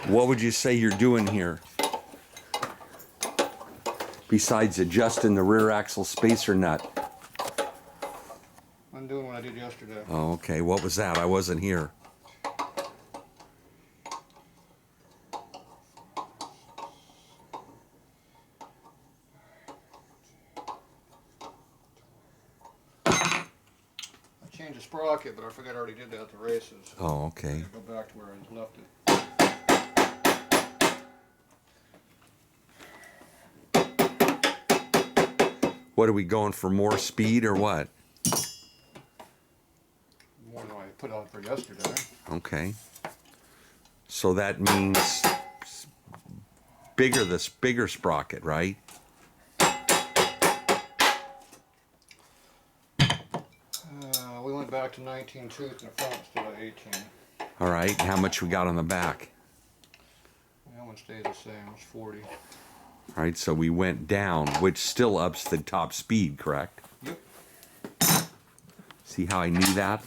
What would you say you're doing here? Besides adjusting the rear axle spacer nut. I'm doing what I did yesterday. Oh, okay. What was that? I wasn't here. I changed the sprocket, but I forgot I already did that at the races. Oh, okay. Go back to where I left it. What, are we going for more speed or what? More than I put out for yesterday. Okay. So that means bigger sprocket, right? We went back to 19 tooth in the front instead of 18. All right. How much we got on the back? That one stayed the same. It's 40. All right. So we went down, which still ups the top speed, correct? Yep. See how I knew that?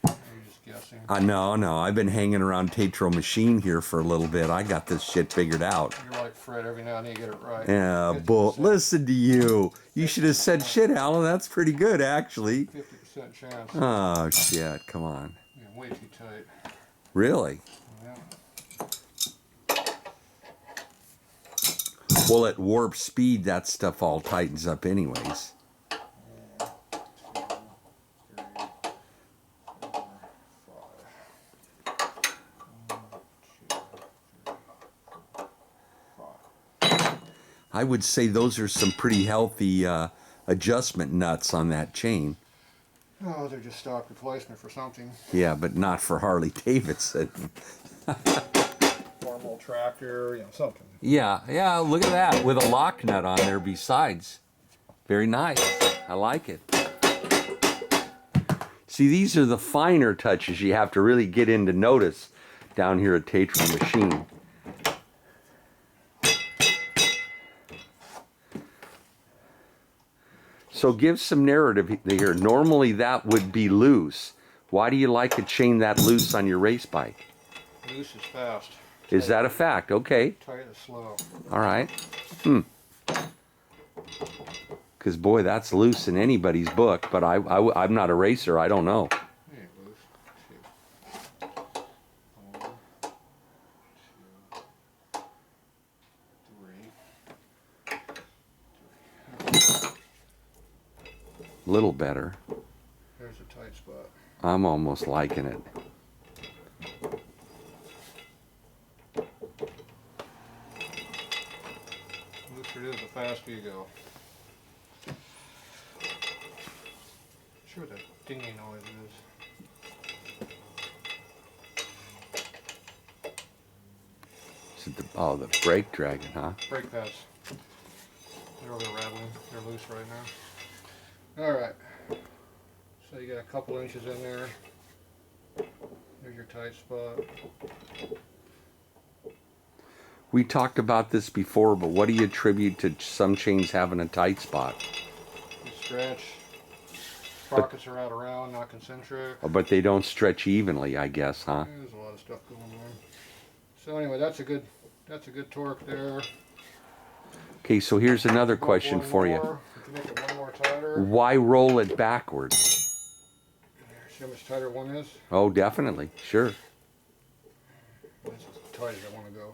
I'm just guessing. No. I've been hanging around Tatro machine here for a little bit. I got this shit figured out. You're like Fred. Every now and then you get it right. Yeah, 50%. bull. Listen to you. You should have said shit, Alan. That's pretty good, actually. 50% chance. Oh, shit. Come on. Yeah, way too tight. Really? Yeah. Well, at warp speed, that stuff all tightens up anyways. I would say those are some pretty healthy adjustment nuts on that chain. Oh, they're just stock replacement for something. Yeah, but not for Harley Davidson. Normal tractor, something. Yeah, look at that. With a lock nut on there besides. Very nice. I like it. See, these are the finer touches you have to really get in to notice down here at Tatro Machine. So give some narrative here. Normally that would be loose. Why do you like a chain that loose on your race bike? Loose is fast. Is that a fact? Okay. Tight is slow. All right. Because, boy, that's loose in anybody's book, but I'm not a racer. I don't know. It ain't loose. Let's see. 1, 2, 3. A little better. There's a tight spot. I'm almost liking it. Looser it is, the faster you go. Sure what that dinging noise is. Is it the brake dragging, huh? Brake pads. They're rattling. They're loose right now. Alright. So you got a couple inches in there. There's your tight spot. We talked about this before, but what do you attribute to some chains having a tight spot? You stretch. Sprockets are out around, not concentric. But they don't stretch evenly, I guess, huh? There's a lot of stuff going on. So anyway, that's a good torque there. Okay, so here's another question for you. You can make it one more tighter. Why roll it backwards? See how much tighter one is? Oh, definitely. Sure. That's as tight as I want to go.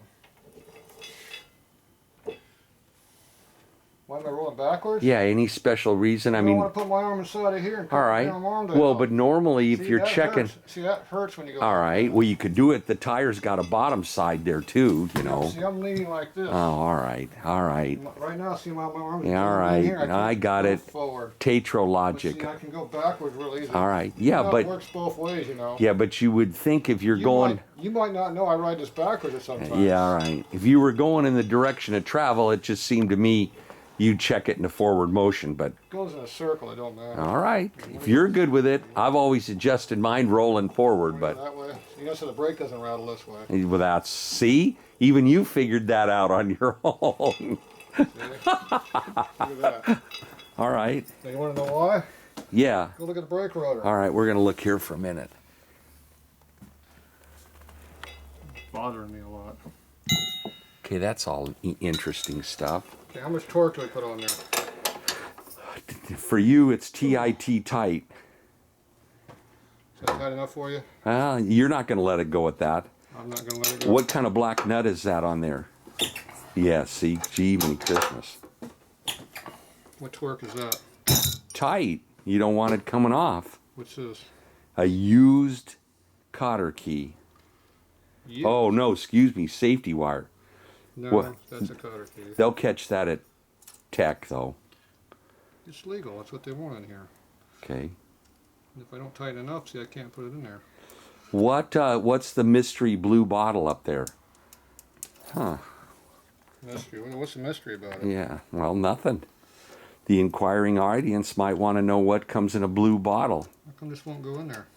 Why am I rolling backwards? Yeah, any special reason? I mean, I want to put my arm inside of here and put all my right. damn arm down. Well, but normally if you're checking... Hurts. See, that hurts when you go... All right. Well, you could do it. The tire's got a bottom side there, too, you know. See, I'm leaning like this. Oh, all right. All right. Right now, see my arm... Yeah, all right. Here, I got it. Forward. Tatro But logic. see, I can go backwards real easy. All right. Yeah, Now, but... it works both ways, you know. Yeah, but you would think if you're going... You might not know I ride this backwards at sometimes. Yeah, all right. If you were going in the direction of travel, it just seemed to me you'd check it in a forward motion, but... It goes in a circle, it don't matter. All right. If you're good with it, I've always adjusted mine rolling forward, but... That way. You know, so the brake doesn't rattle this way. Well, that's... See? Even you figured that out on your own. See? Look at that. All right. Now, you want to know why? Yeah. Go look at the brake rotor. All right, we're going to look here for a minute. It's bothering me a lot. Okay, that's all interesting stuff. Okay, how much torque do I put on there? For you, it's TIT tight. Is that tight enough for you? You're not going to let it go at that. I'm not going to let it go. What kind of black nut is that on there? Yeah, see, gee, many Christmas. What torque is that? Tight. You don't want it coming off. What's this? A used cotter key. Used? Oh, no, excuse me, safety wire. No, What? that's a cotter key. They'll catch that at Tech, though. It's legal. That's what they want in here. Okay. If I don't tighten enough, see, I can't put it in there. What's the mystery blue bottle up there? Huh. Mystery? What's the mystery about it? Yeah, well, nothing. The inquiring audience might want to know what comes in a blue bottle. How come this won't go in there?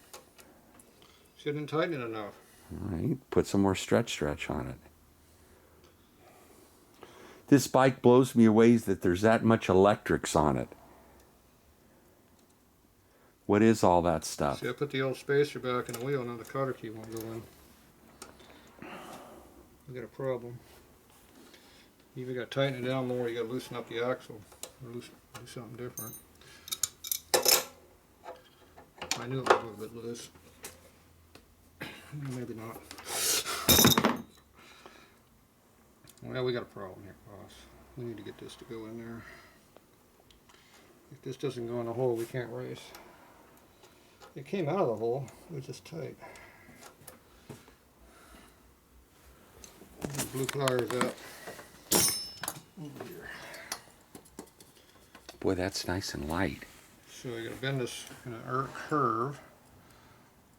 See, I didn't tighten it enough. All right, put some more stretch on it. This bike blows me away that there's that much electrics on it. What is all that stuff? See, I put the old spacer back in the wheel, now the cotter key won't go in. We got a problem. You either got to tighten it down more, you got to loosen up the axle, or do something different. I knew it was a little bit loose. Maybe not. Well, we got a problem here, boss. We need to get this to go in there. If this doesn't go in the hole, we can't race. It came out of the hole, it was just tight. The blue pliers out. Over here. Boy, that's nice and light. So you're going to bend this in a curve.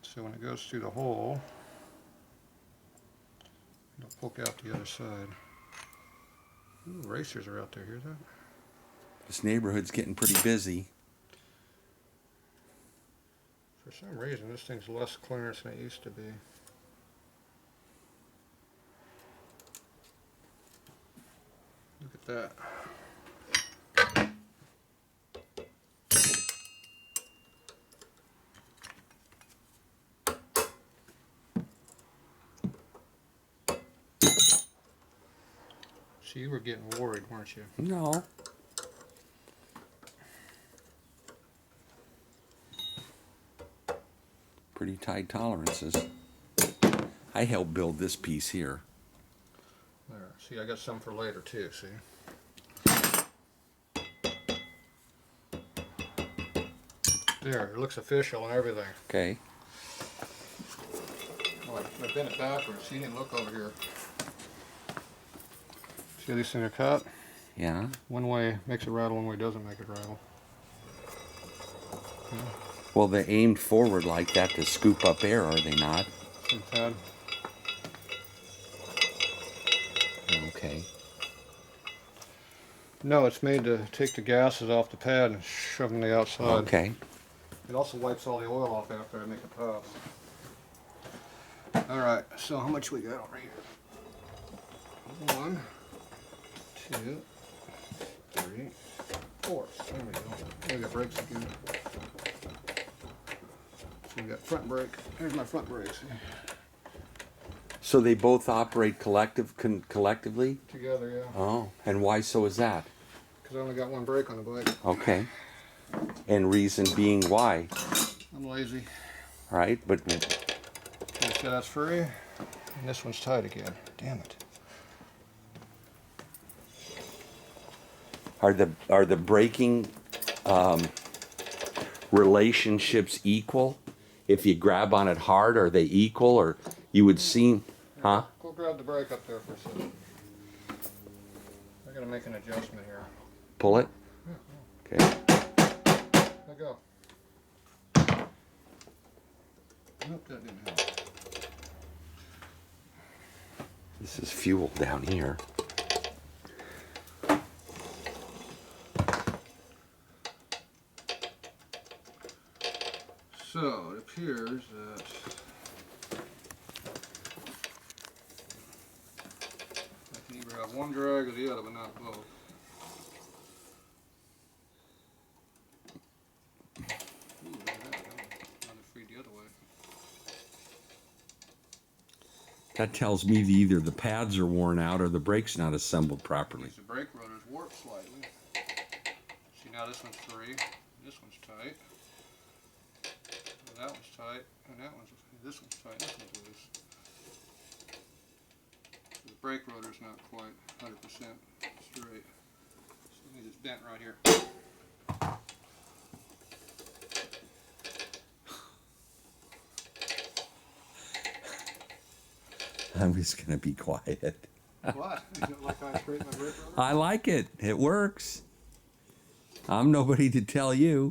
So when it goes through the hole, it'll poke out the other side. Ooh, racers are out there, hear that? This neighborhood's getting pretty busy. For some reason, this thing's less clearance than it used to be. Look at that. So you were getting worried, weren't you? No. Pretty tight tolerances. I helped build this piece here. There. See, I got some for later too, see? There, it looks official and everything. Okay. Oh, I bent it backwards. See, you didn't look over here. See how these things are cut? Yeah. One way makes it rattle, one way doesn't make it rattle. Yeah. Well, they're aimed forward like that to scoop up air, are they not? See the pad? Okay. No, it's made to take the gases off the pad and shove them to the outside. Okay. It also wipes all the oil off after I make it pop. Alright, so how much we got over here? 1, 2, 3, 4. There we go. We got brakes again. So we got front brake. Here's my front brakes. So they both operate collectively? Together, yeah. Oh, and why so is that? Because I only got one brake on the bike. Okay. And reason being why? I'm lazy. Right, but Okay, so that's free. And this one's tight again. Damn it. are the braking relationships equal? If you grab on it hard, are they equal, or you would seem, huh? Go grab the brake up there for a second. I gotta make an adjustment here. Pull it? Yeah. Okay. Let go. Nope, that didn't help. This is fuel down here. So it appears that I can either have one drag or the other, but not both. Ooh, look at that. Another feed the other way. That tells me that either the pads are worn out or the brake's not assembled properly. The brake rotor's warped slightly. See, now this one's free, this one's tight, that one's tight, and this one's tight, this one's loose. The brake rotor's not quite 100% straight. So it means it's bent right here. I'm just going to be quiet. What? You don't like how I straighten my brake rotor? I like it. It works. I'm nobody to tell you.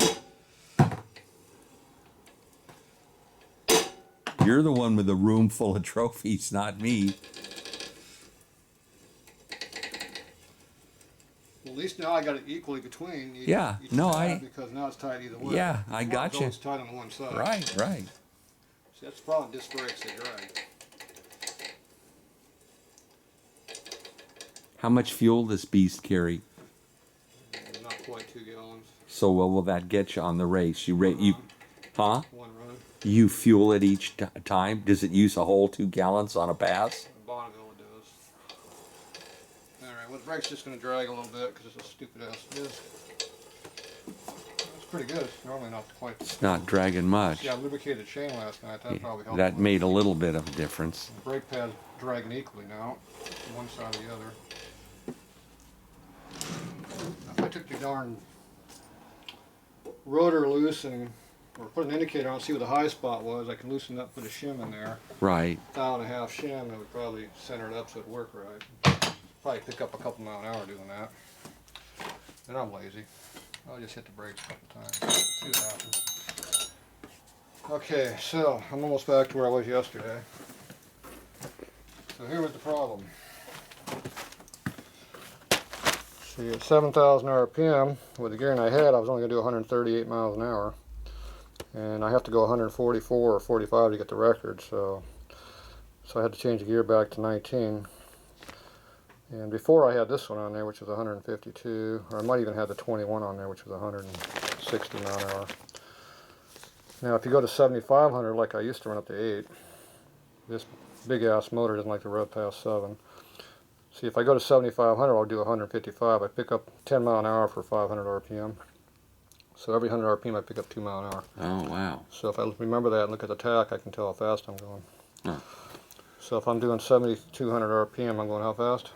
You're the one with a room full of trophies, not me. Well, at least now I got it equally between each, Yeah, each no, tab because now it's tight either way. Yeah, I got you. It's tight on one side. Right, right. See, that's the problem with disc brakes, they drag. How much fuel does beast carry? Not quite 2 gallons. So what will that get you on the race? Huh? One run. You fuel it each time? Does it use a whole 2 gallons on a pass? Bonneville it does. Alright, well the brake's just going to drag a little bit because it's a stupid ass disc. It's pretty good. It's normally not quite. It's not dragging much. Yeah, I lubricated the chain last night. That probably helped. That made a little bit of a difference. The brake pad's dragging equally now, one side or the other. If I took the darn rotor loose or put an indicator on and see what the high spot was, I can loosen it up, put a shim in there. Right. 1.5 shim, it would probably center it up so it'd work right. Probably pick up a couple mile an hour doing that. And I'm lazy. I'll just hit the brakes a couple times. See what happens. Okay, so I'm almost back to where I was yesterday. So here was the problem. See, at 7,000 RPM, with the gearing I had, I was only going to do 138 miles an hour. And I have to go 144 or 45 to get the record, so I had to change the gear back to 19. And before I had this one on there, which was 152, or I might even have the 21 on there, which was 160 mile an hour. Now, if you go to 7,500, like I used to run up to 8, this big-ass motor doesn't like to rev past 7. See, if I go to 7,500, I'll do 155. I pick up 10 mile an hour for 500 RPM. So every 100 RPM, I pick up 2 mile an hour. Oh, wow. So if I remember that and look at the tach, I can tell how fast I'm going. Huh. So if I'm doing 7,200 RPM, I'm going how fast?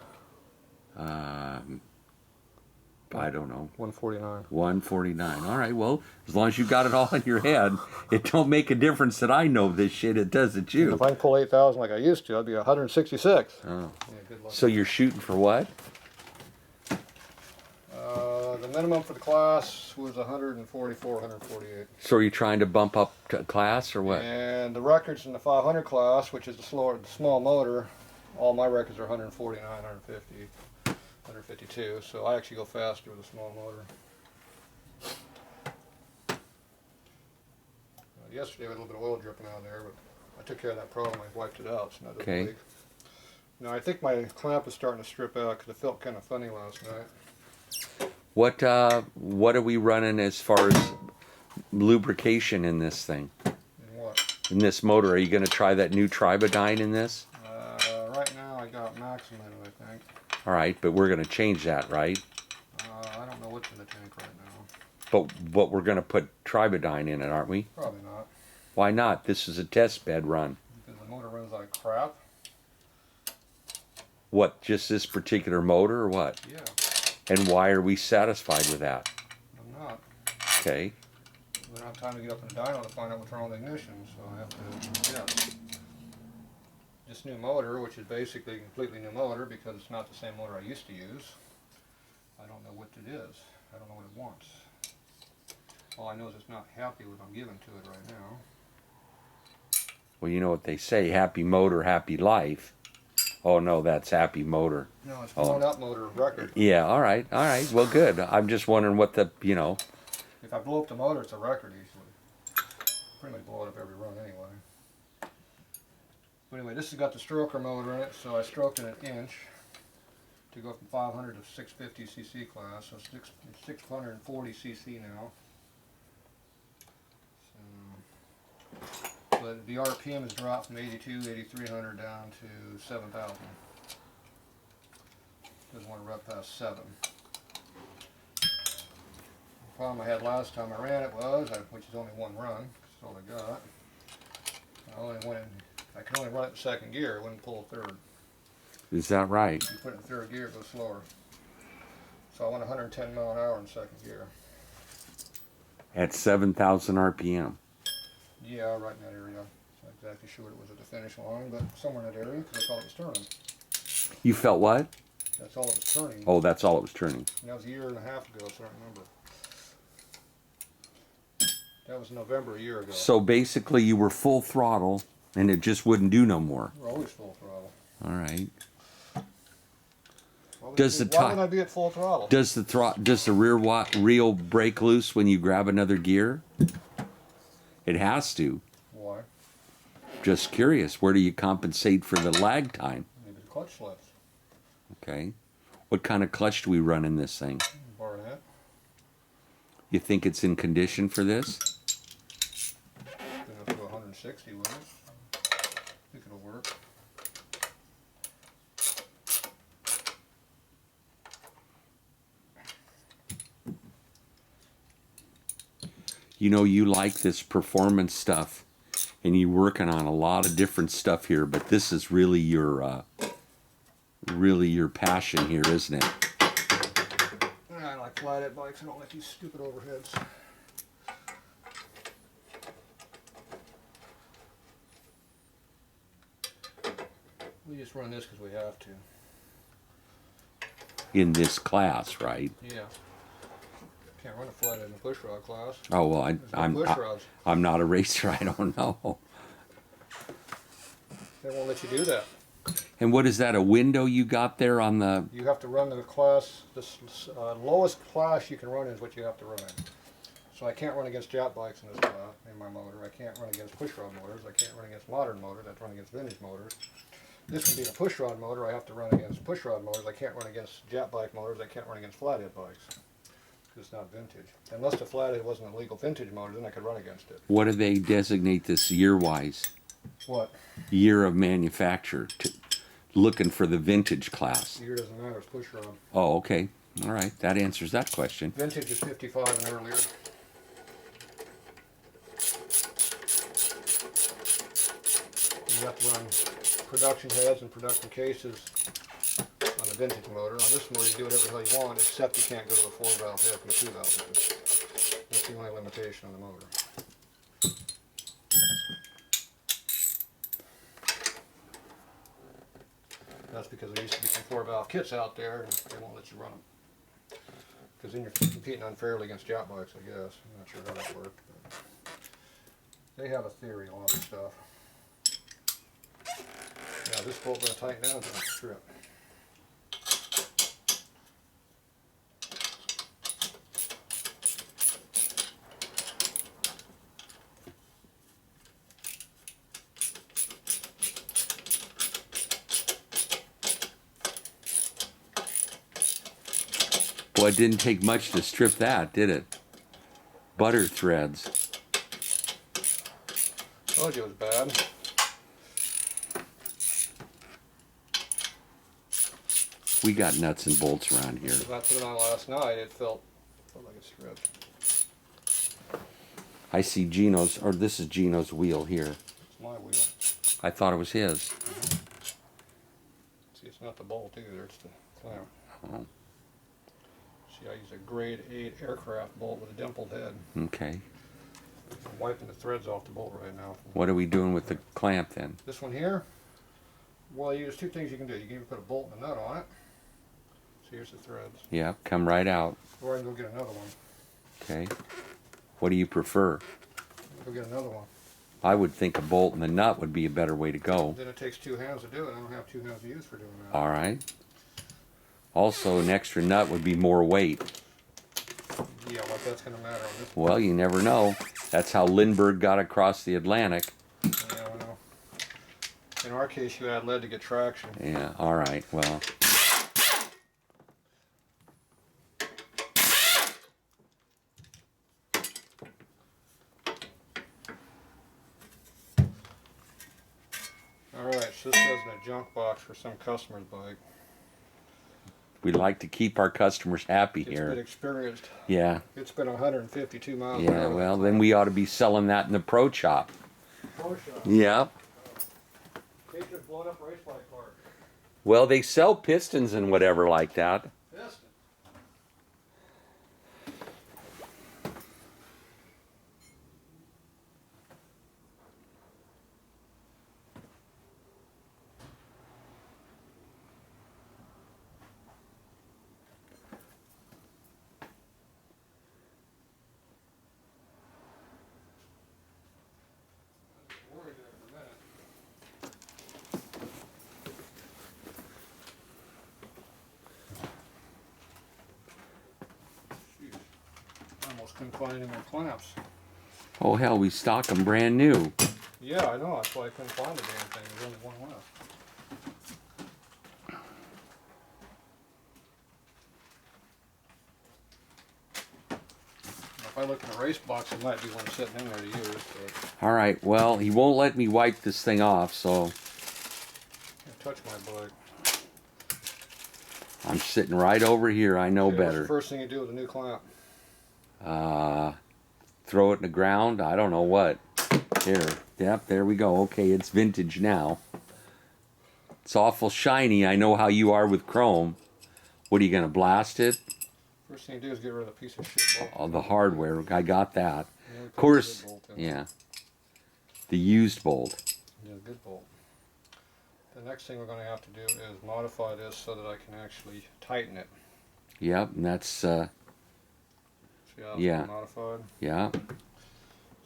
I don't know. 149. 149. All right, well, as long as you got it all in your head, it don't make a difference that I know this shit. It does it you. If I can pull 8,000 like I used to, I'd be 166. Oh. Yeah, good luck. So you're shooting for what? The minimum for the class was 144, 148. So are you trying to bump up to class or what? And the records in the 500 class, which is the small motor, all my records are 149, 150, 152. So I actually go faster with a small motor. Yesterday, we had a little bit of oil dripping out of there, but I took care of that problem. I wiped it out, so now it doesn't Okay. leak. Now I think my clamp is starting to strip out because it felt kind of funny last night. What are we running as far as lubrication in this thing? And what? In this motor? Are you going to try that new Tribodyne in this? Right now I got maximum in it, I think. All right, but we're going to change that, right? I don't know what's in the tank right now. But we're going to put Tribodyne in it, aren't we? Probably not. Why not? This is a test bed run. Because the motor runs like crap. What, just this particular motor or what? Yeah, And why are we satisfied with that? I'm not. Okay. We don't have time to get up in the dyno to find out what's wrong with the ignition, so I have to, yeah. This new motor, which is basically a completely new motor because it's not the same motor I used to use. I don't know what it is. I don't know what it wants. All I know is it's not happy with what I'm giving to it right now. Well, you know what they say, happy motor, happy life. Oh, no, that's happy motor. No, it's blown up motor of record. Yeah, all right. Well, good. I'm just wondering what the, If I blow up the motor, it's a record easily. Pretty much blow it up every run anyway. But anyway, this has got the stroker motor in it, so I stroked it 1 inch to go from 500 to 650 cc class, so it's 640 cc now. So, but the RPM has dropped from 82, 8300 down to 7000. Doesn't want to run past 7. The problem I had last time I ran it was, which is only one run, that's all I got. I can only run it in second gear, I wouldn't pull third. Is that right? You put it in third gear, it goes slower. So I went 110 mile an hour in second gear. At 7,000 RPM. Yeah, right in that area. Not exactly sure what it was at the finish line, but somewhere in that area, because that's all it was turning. You felt what? That's all it was turning. Oh, that's all it was turning. And that was a year and a half ago, so I don't remember. That was November a year ago. So basically you were full throttle and it just wouldn't do no more. We're always full throttle. All right. Why would I be at full throttle? Does the rear reel break loose when you grab another gear? It has to. Why? Just curious. Where do you compensate for the lag time? Maybe the clutch slips. Okay. What kind of clutch do we run in this thing? Barnett. You think it's in condition for this? Been up to 160 with it. I think it'll work. You know, you like this performance stuff and you're working on a lot of different stuff here, but this is really your passion here, isn't it? I like flathead bikes. I don't like these stupid overheads. We just run this because we have to. In this class, right? Yeah. Can't run a flathead in the push rod class. Oh well, I'm not a racer. I don't know. They won't let you do that. And what is that? A window you got there on the? You have to run the class. The lowest class you can run is what you have to run in. So I can't run against jet bikes in this class in my motor. I can't run against push rod motors. I can't run against modern motors. I have to run against vintage motors. This would be a push rod motor. I have to run against push rod motors. I can't run against jet bike motors. I can't run against flathead bikes. It's not vintage. Unless the flathead wasn't a legal vintage motor, then I could run against it. What do they designate this year-wise? What? Year of manufacture. Looking for the vintage class. Year doesn't matter. It's push rod. Oh, okay. All right. That answers that question. Vintage is 55 and earlier. You have to run production heads and production cases on the vintage motor. On this motor, you do whatever the hell you want, except you can't go to a 4-valve head from a 2-valve head. That's the only limitation on the motor. That's because there used to be some 4-valve kits out there, and they won't let you run them. Because then you're competing unfairly against jet bikes, I guess. I'm not sure how that works. They have a theory on all this stuff. Now this bolt going to tighten down, it's going to strip. Well, it didn't take much to strip that, did it? Butter threads. Told you it was bad. We got nuts and bolts around here. When I put it on last night, it felt like it stripped. I see Gino's, or this is Gino's wheel here. It's my wheel. I thought it was his. See, it's not the bolt either, it's the clamp. Oh, See, I use a grade 8 aircraft bolt with a dimpled head. okay. I'm wiping the threads off the bolt right now. What are we doing with the clamp then? This one here, well, there's two things you can do. You can either put a bolt and a nut on it. So here's the threads. Yeah, come right out. Or I can go get another one. Okay. What do you prefer? Go get another one. I would think a bolt and a nut would be a better way to go. Then it takes 2 hands to do it. I don't have 2 hands to use for doing that. All right. Also, an extra nut would be more weight. Yeah, what that's going to matter on this. Well, you never know. That's how Lindbergh got across the Atlantic. Yeah, I know. In our case, you add lead to get traction. Yeah, all right. Well, This goes in a junk box for some customer's bike. We like to keep our customers happy It's here. been experienced. Yeah. It's been 152 miles. Yeah, well, then we ought to be selling that in the pro shop. Pro shop. Yeah. Features blown up race bike park. Well, they sell pistons and whatever like that. Piston. Worried there for a minute. Shoot. I almost couldn't find any more clamps. Oh, hell, we stock them brand new. Yeah, I know. That's why I couldn't find the damn thing. There's only one left. If I look in the race box, there might be one sitting in there to use. But All right, well, he won't let me wipe this thing off, so I touch my bike. I'm sitting right over here. I know Okay, what's better. the first thing you do with a new clamp? Throw it in the ground. I don't know what. Here. Yep, there we go. Okay, it's vintage now. It's awful shiny. I know how you are with chrome. What, are you going to blast it? First thing you do is get rid of the piece of shit bolt. Oh, the hardware. I got that. And then Of put course, the good bolt in. yeah. The used bolt. Yeah, good bolt. The next thing we're going to have to do is modify this so that I can actually tighten it. Yep, and that's, See how it's Yeah. been modified? yeah.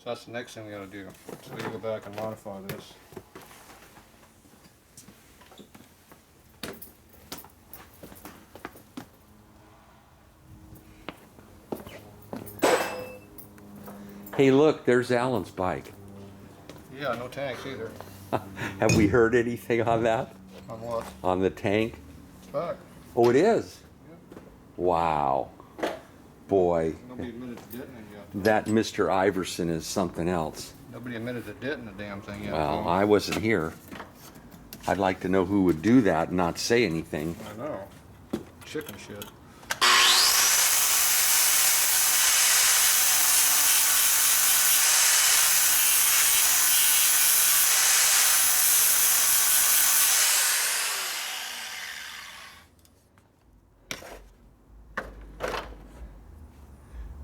So that's the next thing we got to do. So we go back and modify this. Hey, look, there's Alan's bike. Yeah, no tanks either. Have we heard anything on that? On what? On the tank? It's back. Oh, it is? Yep. Wow. Boy, Nobody admitted to detonating it yet. that Mr. Iverson is something else. Nobody admitted to detonating the damn thing yet. Well, I wasn't here. I'd like to know who would do that and not say anything. I know. Chicken shit.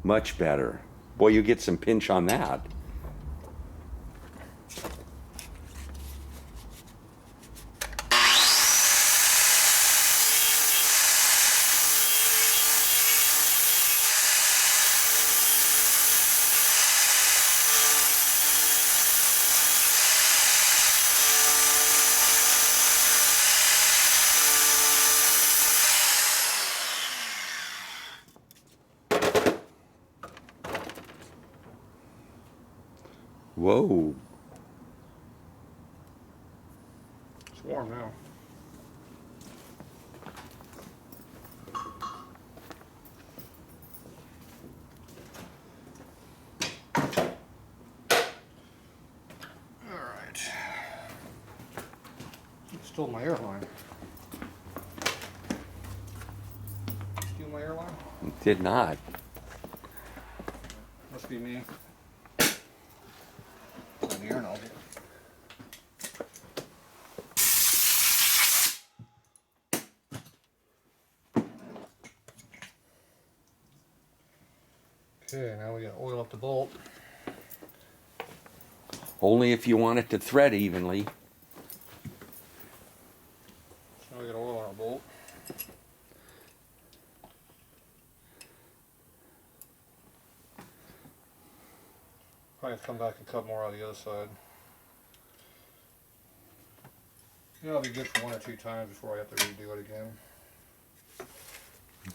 Much better. Boy, you get some pinch on that. Whoa. It's warm now. Alright. Stole my airline. Steal my airline? Did not. Must be me. The air nozzle. Okay, now we gotta oil up the bolt. Only if you want it to thread evenly. So we got oil on our bolt. Probably have to come back and cut more on the other side. Yeah, it'll be good for 1 or 2 times before I have to redo it again.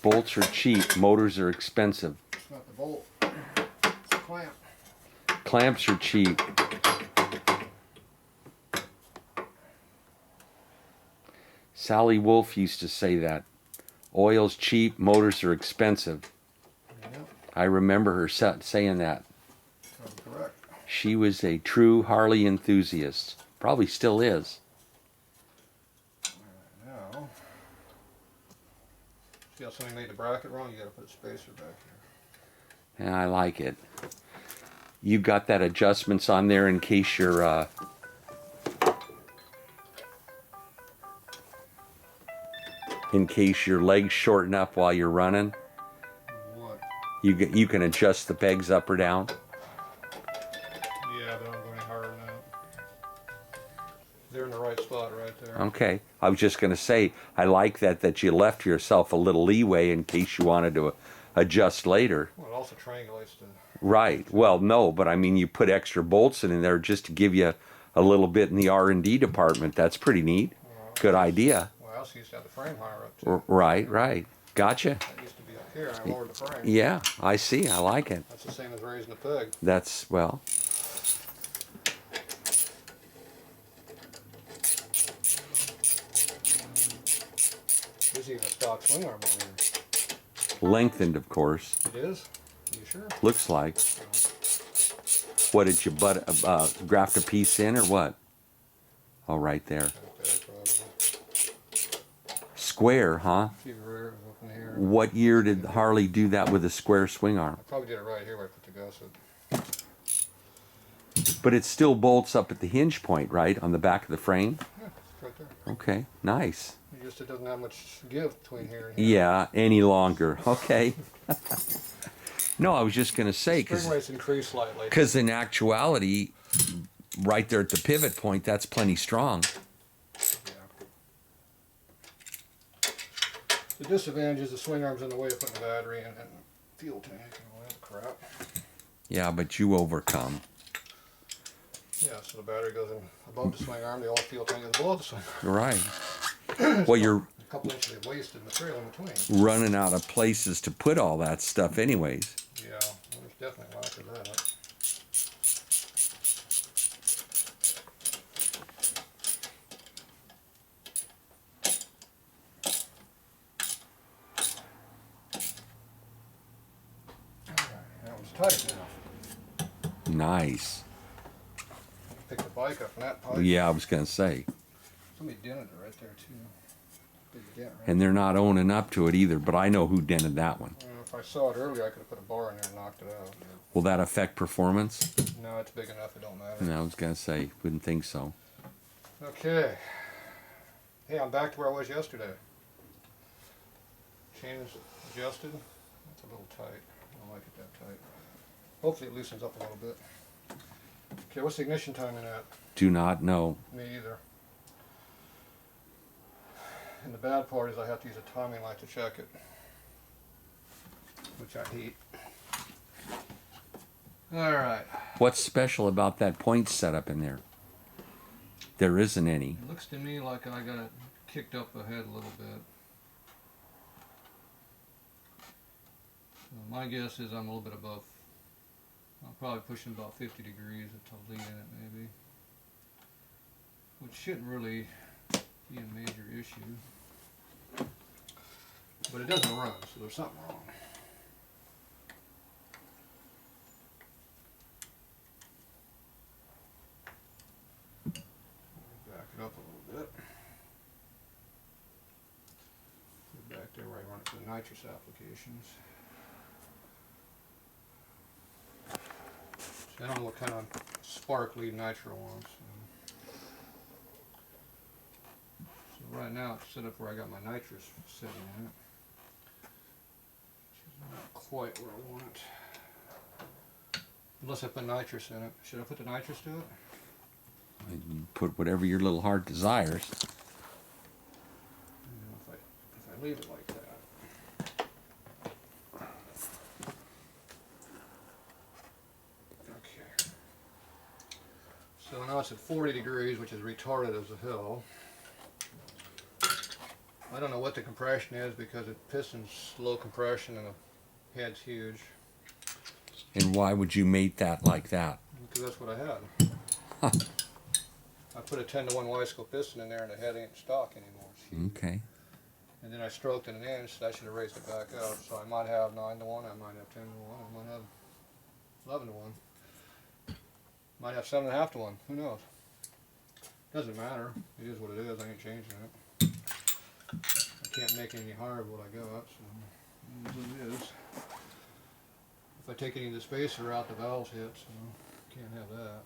Bolts are cheap. Motors are expensive. It's not the bolt, it's the clamp. Clamps are cheap. Sally Wolf used to say that. Oil's cheap, motors are expensive. Yeah, I remember her saying that. that's correct. She was a true Harley enthusiast. Probably still is. See how somebody made the bracket wrong? You got to put a spacer back here. Yeah, I like it. You got that adjustments on there in case you're in case your legs shorten up while you're running. What? You can adjust the pegs up or down. Yeah, but I don't go any harder than that. They're in the right spot right there. Okay. I was just going to say, I like that you left yourself a little leeway in case you wanted to adjust later. Well, it also triangulates to... Right. Well, no, but I mean, you put extra bolts in there just to give you a little bit in the R&D department. That's pretty neat. Good idea. Well, I also used to have the frame higher up too. Right, right. Gotcha. That used to be up here, and I lowered the frame. Yeah, I see. I like it. That's the same as raising the peg. That's, well, There's even a stock swing arm on here. lengthened, of course. It is? You sure? Looks like. What did you graft a piece in or what? Oh, right there. Okay, probably. Square, huh? See the rear up in here. What year did Harley do that with a square swing arm? I probably did it right here where I put the gusset. But it still bolts up at the hinge point, right? On the back of the frame? Yeah, it's right there. Okay, nice. It doesn't have much give between here and here. Yeah, any longer. Okay. No, I was just going to say, Spring rate's increased slightly. because in actuality, right there at the pivot point, that's plenty strong. Yeah. The disadvantage is the swing arm's in the way of putting the battery in and fuel tank and all that crap. Yeah, but you overcome. Yeah, so the battery goes in above the swing arm, the old fuel tank goes below the swing arm. Right. Well, you're A couple inches of wasted material in between. running out of places to put all that stuff anyways. Yeah, well, there's definitely lots of that. Alright, that one's tight now. Nice. Pick the bike up from that pipe. Yeah, I was going to say. Somebody dented it right there too. Big dent right And they're not owning up to it either, but I know who dented that one. there. If I saw it earlier, I could have put a bar in there and knocked it out. Will that affect performance? No, it's big enough, it don't matter. No, I was going to say, wouldn't think so. Okay. Hey, I'm back to where I was yesterday. Chain is adjusted. That's a little tight. I don't like it that tight. Hopefully it loosens up a little bit. Okay, what's the ignition timing at? Do not know. Me either. And the bad part is I have to use a timing light to check it, which I hate. Alright. What's special about that point setup in there? There isn't any. It looks to me like I got it kicked up ahead a little bit. So my guess is I'm a little bit above. I'm probably pushing about 50 degrees to lead in it maybe. Which shouldn't really be a major issue. But it doesn't run, so there's something wrong. Back it up a little bit. Put it back there where I run it for the nitrous applications. See, I don't know what kind of sparkly nitro on. So right now it's set up where I got my nitrous sitting in it. Which is not quite where I want it. Unless I put nitrous in it. Should I put the nitrous to it? Put whatever your little heart desires. You know, if I leave it like that. Okay. So now it's at 40 degrees, which is retarded as a hell. I don't know what the compression is because the piston's low compression and the head's huge. And why would you mate that like that? Because that's what I had. I put a 10-to-1 Y-scope piston in there and the head ain't stock anymore. It's huge. Okay. And then I stroked it an inch, so I should have raised it back up. So I might have 9-to-1, I might have 10-to-1, I might have 11-to-1. Might have 7.5-to-1, who knows? Doesn't matter. It is what it is, I ain't changing it. I can't make it any higher than what I got, so it is what it is. If I take any of the spacer out, the valves hit, so can't have that.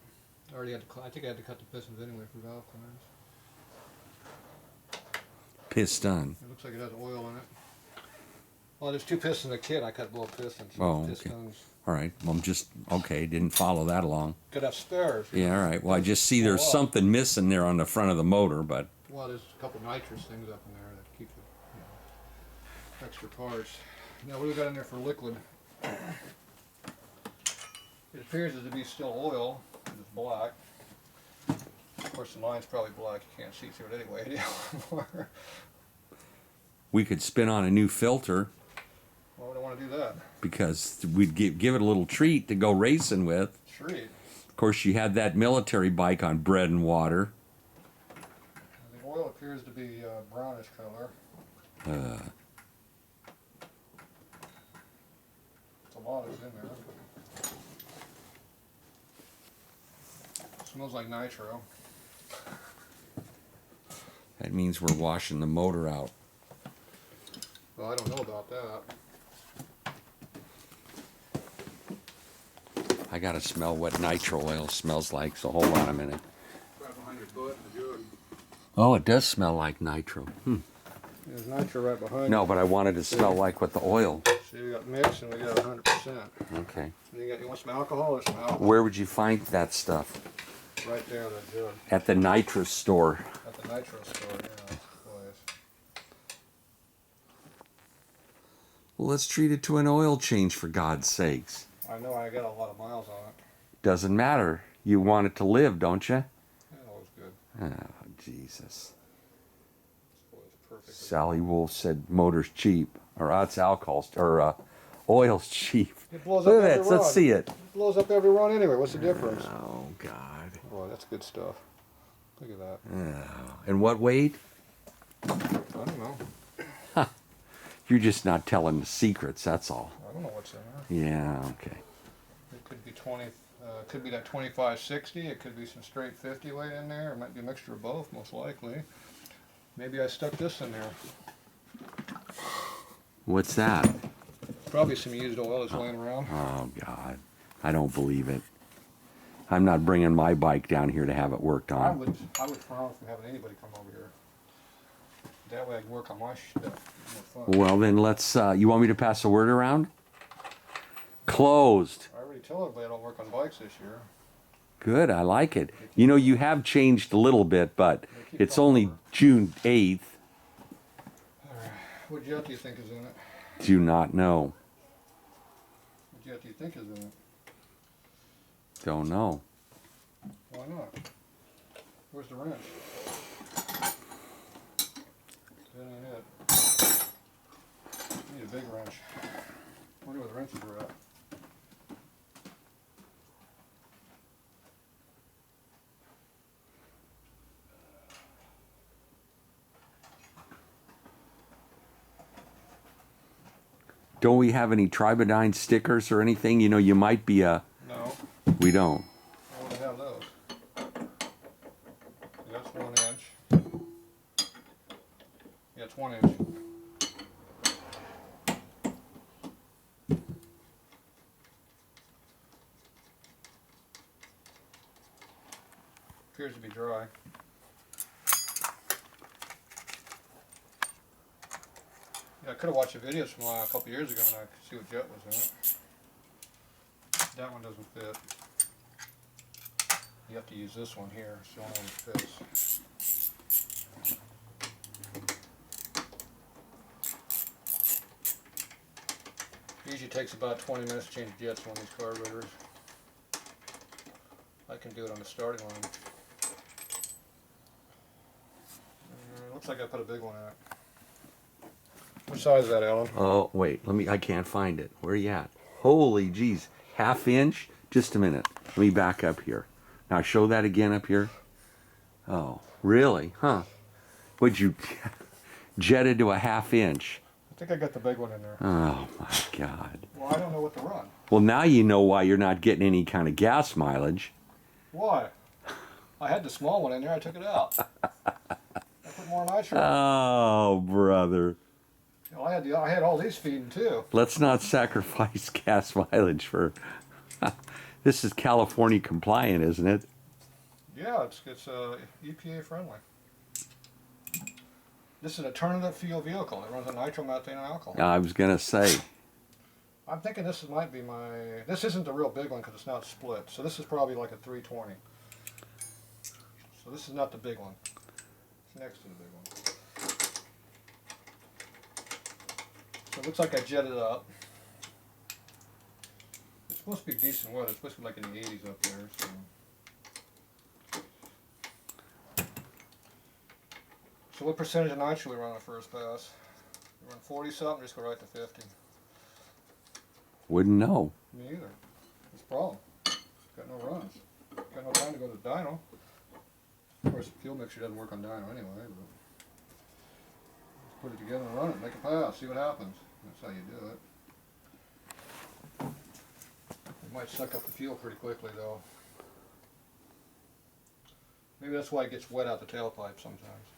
I already had to. I think I had to cut the pistons anyway for valve clearance. Piston. It looks like it has oil in it. Well, there's 2 pistons in the kit. I cut both pistons. Oh, okay. Pistons. All right. Well, I'm just okay. Didn't follow that along. Could have spares. Yeah. All right. Well, I just see there's something missing there on the front of the motor, but. Well, there's a couple nitrous things up in there that keep the extra parts. Now, what do we got in there for liquid? It appears to be still oil. It's black. Of course, the line's probably black. You can't see through it anyway. We could spin on a new filter. Why would I want to do that? Because we'd give it a little treat to go racing with. Treat? Of course, you had that military bike on bread and water. The oil appears to be brownish color. It's a lot of it in there. Smells like nitro. That means we're washing the motor out. Well, I don't know about that. I gotta smell what nitro oil smells like, so hold on a minute. Right behind your butt, good. Oh, it does smell like nitro. There's nitro right behind No, you. but I wanted to smell like what the oil. So we got mix and we got 100%. Okay. You want some alcohol or some alcohol? Where would you find that stuff? Right there, that jug. At the nitrous store. At the nitro store, yeah. Place. Well, let's treat it to an oil change, for God's sakes. I know I got a lot of miles on it. Doesn't matter. You want it to live, don't you? That was good. Oh, Jesus. This boy's perfect. Sally Wolf said motor's cheap, or it's alcohol, or oil's cheap. It blows Look up at every that. run. Let's see it. It blows up every run anyway. What's the difference? Oh, God. Boy, that's good stuff. Look at that. Oh. And what weight? I don't know. You're just not telling the secrets, that's all. I don't know what's in there. Yeah, okay. It could be 20. Could be that 2560. It could be some straight 50 weight in there. It might be a mixture of both, most likely. Maybe I stuck this in there. What's that? Probably some used oil that's laying around. Oh, God. I don't believe it. I'm not bringing my bike down here to have it worked I on. would frown from having anybody come over here. That way I can work on my stuff. More fun. Well, then let's, you want me to pass the word around? Closed. I already tell everybody I don't work on bikes this year. Good, I like it. You know, you have changed a little bit, but it's only over. June 8th. What jet do you think is in it? Do not know. What jet do you think is in it? Don't know. Why not? Where's the wrench? That ain't it. I need a big wrench. I wonder where the wrenches are at. Don't we have any Tribodyne stickers or anything? You know, you might be a... No, We don't. I want to have those. That's 1 inch. Yeah, it's 1 inch. Appears to be dry. Yeah, I could have watched the videos from a couple years ago and I could see what jet was in it. That one doesn't fit. You have to use this one here, it's the only one that fits. Usually takes about 20 minutes to change jets on these carburetors. I can do it on the starting line. Looks like I put a big one in it. What size is that, Alan? Oh, wait. I can't find it. Where are you at? Holy jeez. Half inch? Just a minute. Let me back up here. Now show that again up here. Oh, really? Huh. Would you jetted to a half inch? I think I got the big one in there. Oh, my God. Well, I don't know what to run. Well, now you know why you're not getting any kind of gas mileage. Why? I had the small one in there, I took it out. I put more nitro. Oh, brother. You know, I had all these feeding too. Let's not sacrifice gas mileage for... This is California compliant, isn't it? Yeah, it's EPA friendly. This is an alternative fuel vehicle. It runs on nitromethane and alcohol. I was going to say. I'm thinking this might be my... This isn't the real big one because it's not split. So this is probably like a 320. So this is not the big one. It's next to the big one. So it looks like I jetted up. It's supposed to be decent weather. It's supposed to be like in the 80s up there. So what percentage of nitro we run on the first pass? We run 40 something, just go right to 50. Wouldn't know. Me either. That's the problem. Got no runs. Got no time to go to the dyno. Of course, the fuel mixture doesn't work on dyno anyway, but put it together and run it, make a pass, see what happens. That's how you do it. It might suck up the fuel pretty quickly though. Maybe that's why it gets wet out the tailpipe sometimes.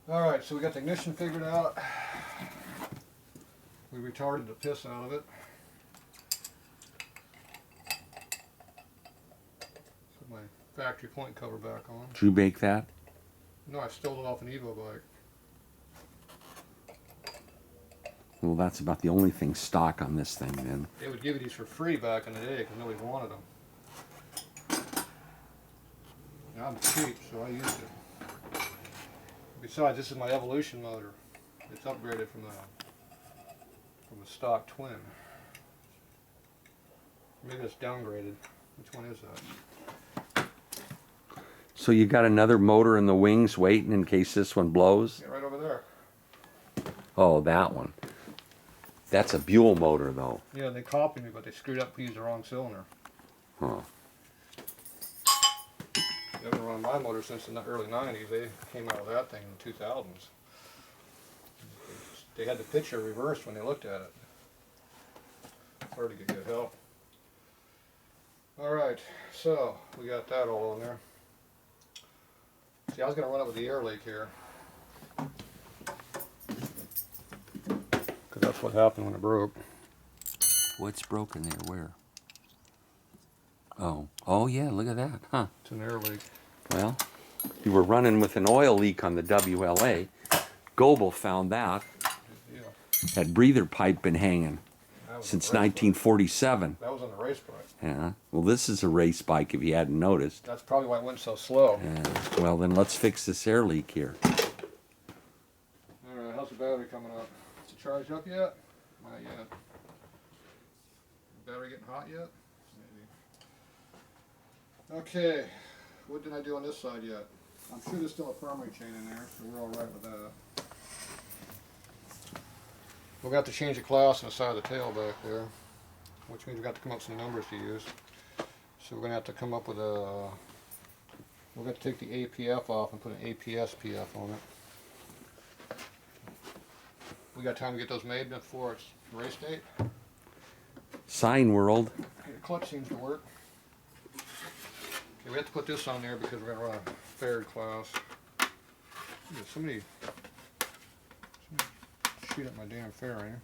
Alright, so we got the ignition figured out. We retarded the piss out of it. Put my factory point cover back on. Did you bake that? No, I stole it off an Evo bike. Well, that's about the only thing stock on this thing then. They would give you these for free back in the day because nobody wanted them. Now I'm cheap, so I used it. Besides, this is my Evolution motor. It's upgraded from a stock twin. Maybe it's downgraded. Which one is that? So you got another motor in the wings waiting in case this one blows? Yeah, right over there. Oh, that one. That's a Buell motor though. Yeah, they copied me, but they screwed up and used the wrong cylinder. Huh. They haven't run my motor since the early 90s. They came out of that thing in the 2000s. They had the picture reversed when they looked at it. Hard to get good help. Alright, so we got that all in there. See, I was going to run it with the air leak here. Because that's what happened when it broke. What's broken there? Where? Oh. Oh yeah, look at that. Huh. It's an air leak. Well, you were running with an oil leak on the WLA. Goebel found that. Yeah. That breather pipe been hanging since 1947. That was on the race bike. Yeah. Well, this is a race bike if you hadn't noticed. That's probably why it went so slow. Well, then let's fix this air leak here. Alright, how's the battery coming up? Is it charged up yet? Not yet. Battery getting hot yet? Maybe. Okay, what did I do on this side yet? I'm sure there's still a primary chain in there, so we're alright with that. We'll have to change the class on the side of the tail back there, which means we've got to come up with some numbers to use. So we're going to have to come up with a... We're going to take the APF off and put an APS-PF on it. We got time to get those made before it's race date? Sign world. Okay, the clutch seems to work. Okay, we have to put this on there because we're going to run a faired class. Somebody shoot at my damn fairing.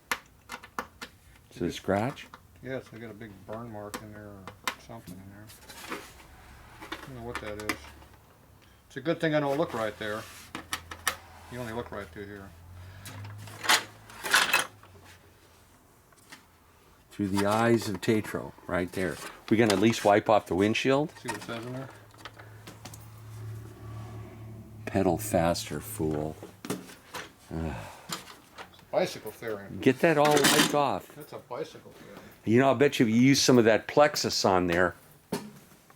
Is it a scratch? Yes, I got a big burn mark in there or something in there. I don't know what that is. It's a good thing I don't look right there. You only look right through here. Through the eyes of Tatro, right there. We gonna at least wipe off the windshield? See what it says in there? Pedal faster, fool. Bicycle fairing. Get that all wiped off. That's a bicycle fairing. You know, I bet you if you use some of that plexus on there.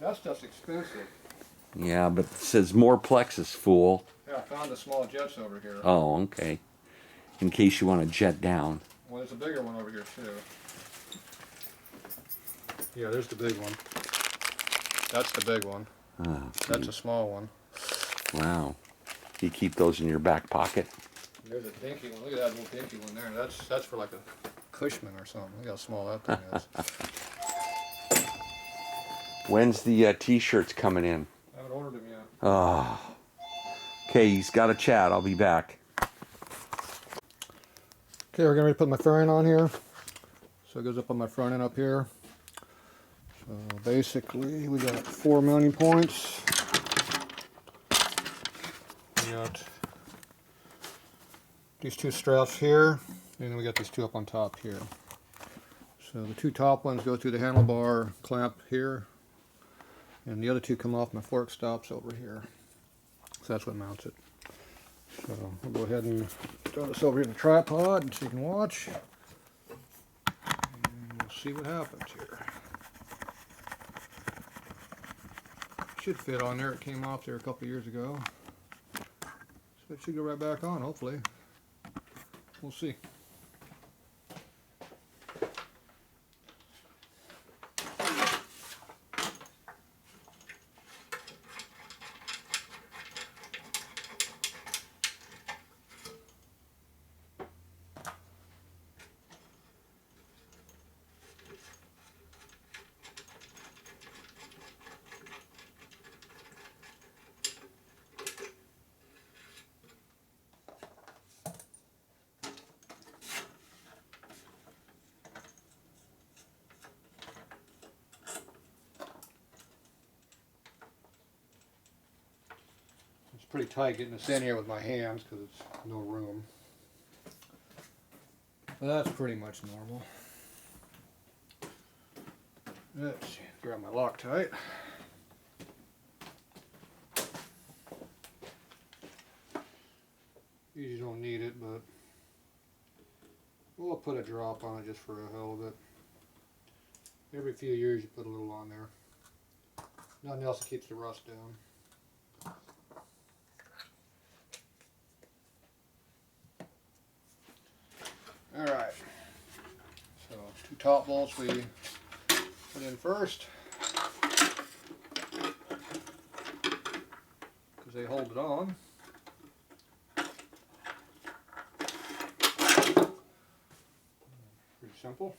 That's just expensive. Yeah, but it says more plexus, fool. Yeah, I found the small jets over here. Oh, okay. In case you want to jet down. Well, there's a bigger one over here too. Yeah, there's the big one. That's the big one. Oh, That's a small one. wow. You keep those in your back pocket? There's a dinky one. Look at that little dinky one there. That's for like a Cushman or something. Look how small that thing is. When's the t-shirts coming in? I haven't ordered them yet. Oh. Okay, he's got a chat. I'll be back. Okay, we're going to put my fairing on here. So it goes up on my front end up here. So basically, we got 4 mounting points. We got these 2 straps here, and then we got these 2 up on top here. So the 2 top ones go through the handlebar clamp here, and the other 2 come off my fork stops over here. So that's what mounts it. So we'll go ahead and throw this over here in the tripod so you can watch. And we'll see what happens here. Should fit on there. It came off there a couple years ago. So it should go right back on, hopefully. We'll see. It's pretty tight getting this in here with my hands because it's no room. But that's pretty much normal. Let's see, grab my Loctite. Usually don't need it, but we'll put a drop on it just for the hell of it. Every few years you put a little on there. Nothing else that keeps the rust down. Alright, so 2 top bolts we put in first because they hold it on. Pretty simple.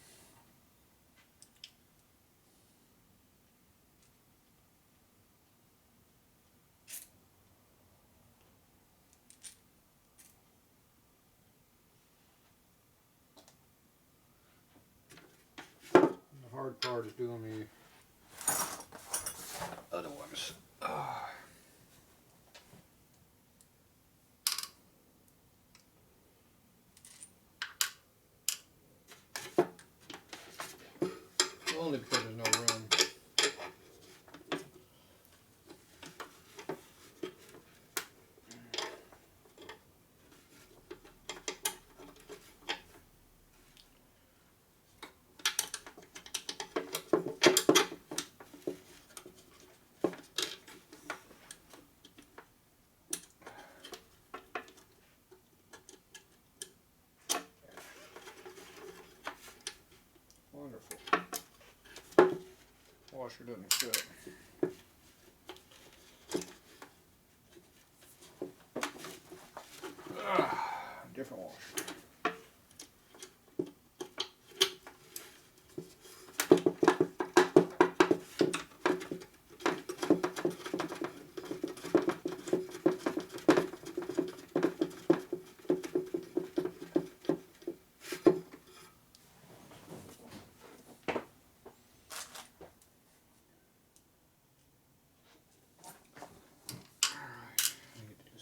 The hard part is doing the other ones. Only because there's no room. Wonderful. Washer doesn't fit. Different washer.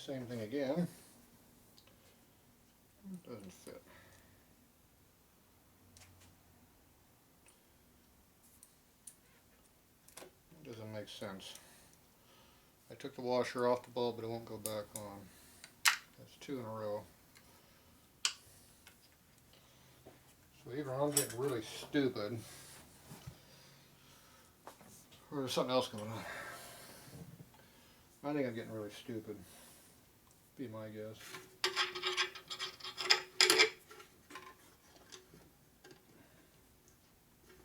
Same thing again. It doesn't fit. It doesn't make sense. I took the washer off the bulb, but it won't go back on. That's 2 in a row. So either I'm getting really stupid, or there's something else going on. I think I'm getting really stupid. Be my guess.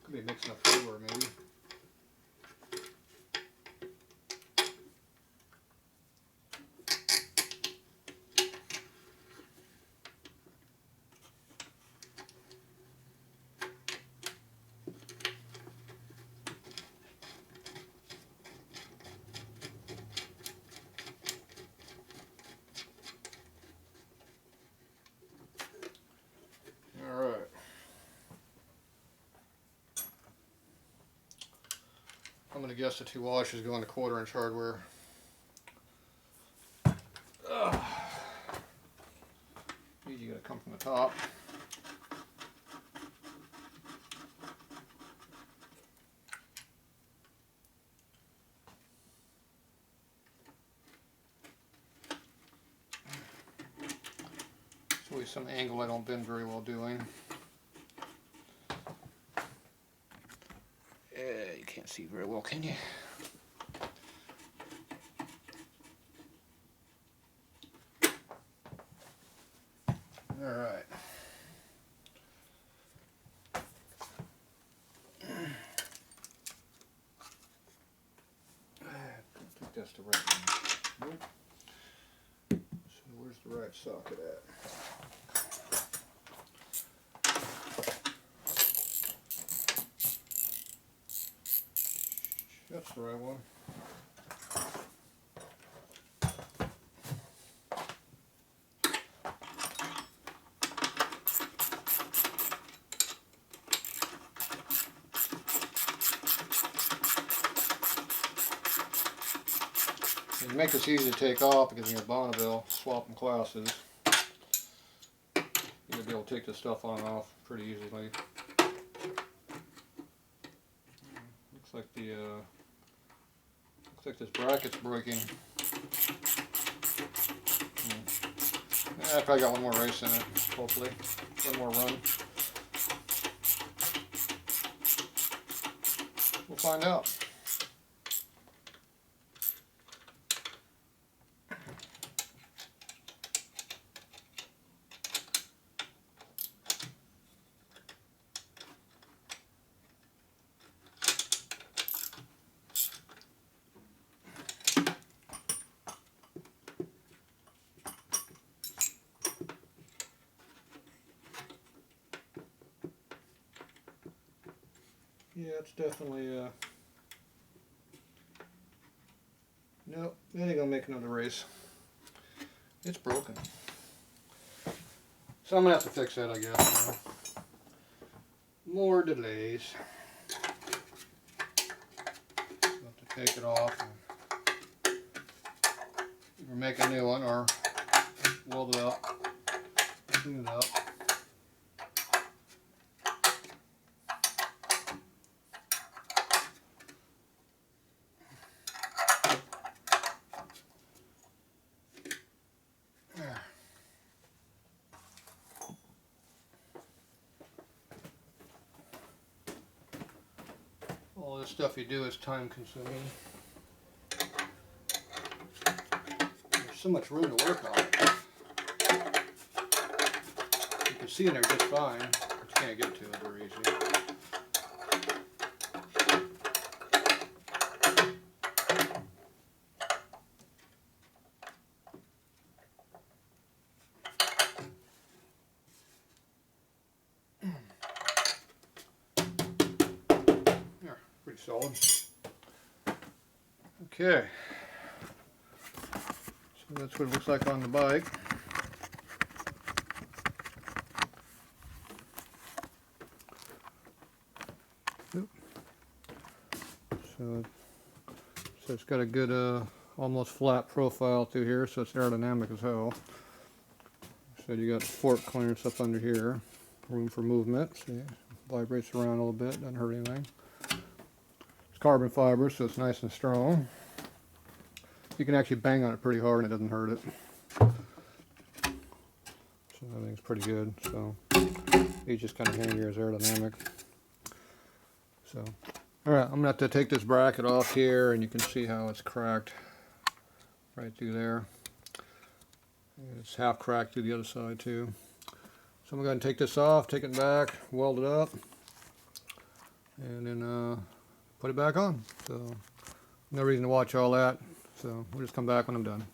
Could be mixing up fluor maybe. going to guess the 2 washers go into 1/4-inch hardware. You got to come from the top. It's always some angle I don't bend very well doing. Yeah, you can't see very well, can you? Alright. I think that's the right one. Nope. So where's the right socket at? That's the right one. You make this easy to take off because in your Bonneville swapping classes, you'll be able to take this stuff on and off pretty easily. Looks like this bracket's breaking. I probably got one more race in it, hopefully. One more run. We'll find out. Yeah, it's definitely, nope, that ain't gonna make another race. It's broken. So I'm gonna have to fix that, I guess, now. More delays. Have to take it off and either make a new one or weld it up, clean it up. All this stuff you do is time consuming. There's so much room to work on. You can see in there just fine, but you can't get to it very easy. Pretty solid. Okay, so that's what it looks like on the bike. So it's got a good almost flat profile through here, so it's aerodynamic as hell. So you got fork clearance up under here, room for movement. See, vibrates around a little bit, doesn't hurt anything. Carbon fiber, so it's nice and strong. You can actually bang on it pretty hard and it doesn't hurt it. So everything's pretty good. So you just kind of hang here as aerodynamic. So, all right, I'm gonna have to take this bracket off here, and you can see how it's cracked right through there. And it's half cracked through the other side too. So I'm going to take this off, take it back, weld it up, and then put it back on. So no reason to watch all that, so we'll just come back when I'm done.